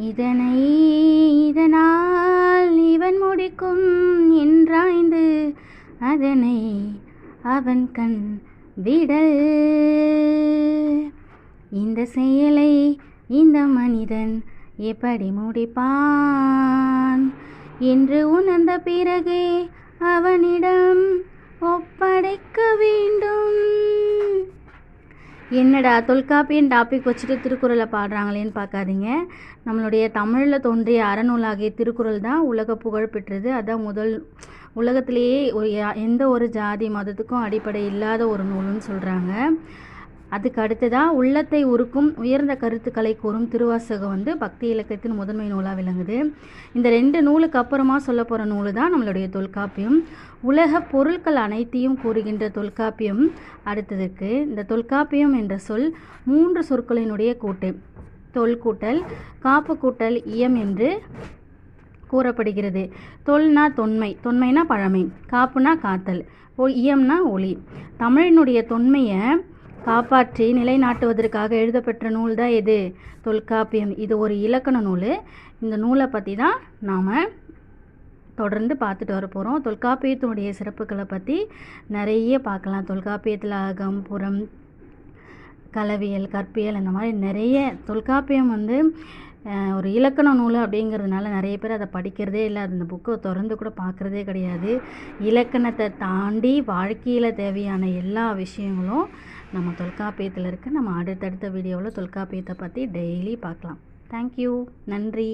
இதனை இதனால் இவன் முடிக்கும் என்றாய்ந்து அதனை அவன் கண் விடல். இந்த செயலை இந்த மனிதன் எப்படி முடிப்பான் என்று உணர்ந்த பிறகே அவனிடம் ஒப்படைக்க வேண்டும். என்னடா தொல்காப்பியன் டாபிக் வச்சுட்டு திருக்குறளை பாடுறாங்களேன்னு பார்க்காதீங்க. நம்மளுடைய தமிழில் தோன்றிய அறநூலாகிய திருக்குறள் தான் உலக புகழ் பெற்றது. அதான் முதல் உலகத்திலேயே எந்த ஒரு ஜாதி மதத்துக்கும் அடிப்படை இல்லாத ஒரு நூல்னு சொல்கிறாங்க. அதுக்கு அடுத்ததாக உள்ளத்தை உருக்கும் உயர்ந்த கருத்துக்களை கூறும் திருவாசகம் பக்தி இலக்கியத்தின் முதன்மை நூலாக விளங்குது. இந்த 2 நூலுக்கு அப்புறமா சொல்ல போகிற நூல் தான் நம்மளுடைய தொல்காப்பியம். உலக பொருட்கள் அனைத்தையும் கூறுகின்ற தொல்காப்பியம் அடுத்ததுக்கு. இந்த தொல்காப்பியம் என்ற சொல் 3 சொற்களினுடைய கூட்டு. தொல் கூட்டல் காப்பு கூட்டல் இயம் என்று கூறப்படுகிறது. தொல்னா தொன்மை, தொன்மைனா பழமை, காப்புனா காத்தல், இயம்னா ஒளி. தமிழினுடைய தொன்மையை காப்பாற்றி நிலைநாட்டுவதற்காக எழுதப்பெற்ற நூல் தான் எது? தொல்காப்பியம். இது ஒரு இலக்கண நூல். இந்த நூலை பற்றி தான் நாம் தொடர்ந்து பார்த்துட்டு வர போகிறோம். தொல்காப்பியத்தினுடைய சிறப்புகளை பற்றி நிறைய பார்க்கலாம். தொல்காப்பியத்தில் அகம் புறம் களவியல் கற்பியல் இந்த மாதிரி நிறைய. தொல்காப்பியம் ஒரு இலக்கண நூல் அப்படிங்கிறதுனால நிறைய பேர் அதை படிக்கிறதே இல்லை. அந்த புக்கை திறந்து கூட பார்க்குறதே கிடையாது. இலக்கணத்தை தாண்டி வாழ்க்கையில் தேவையான எல்லா விஷயங்களும் நம்ம தொல்காப்பியத்தில் இருக்குது. நம்ம அடுத்தடுத்த வீடியோவில் தொல்காப்பியத்தை பற்றி டெய்லி பார்க்கலாம். தேங்க்யூ. நன்றி.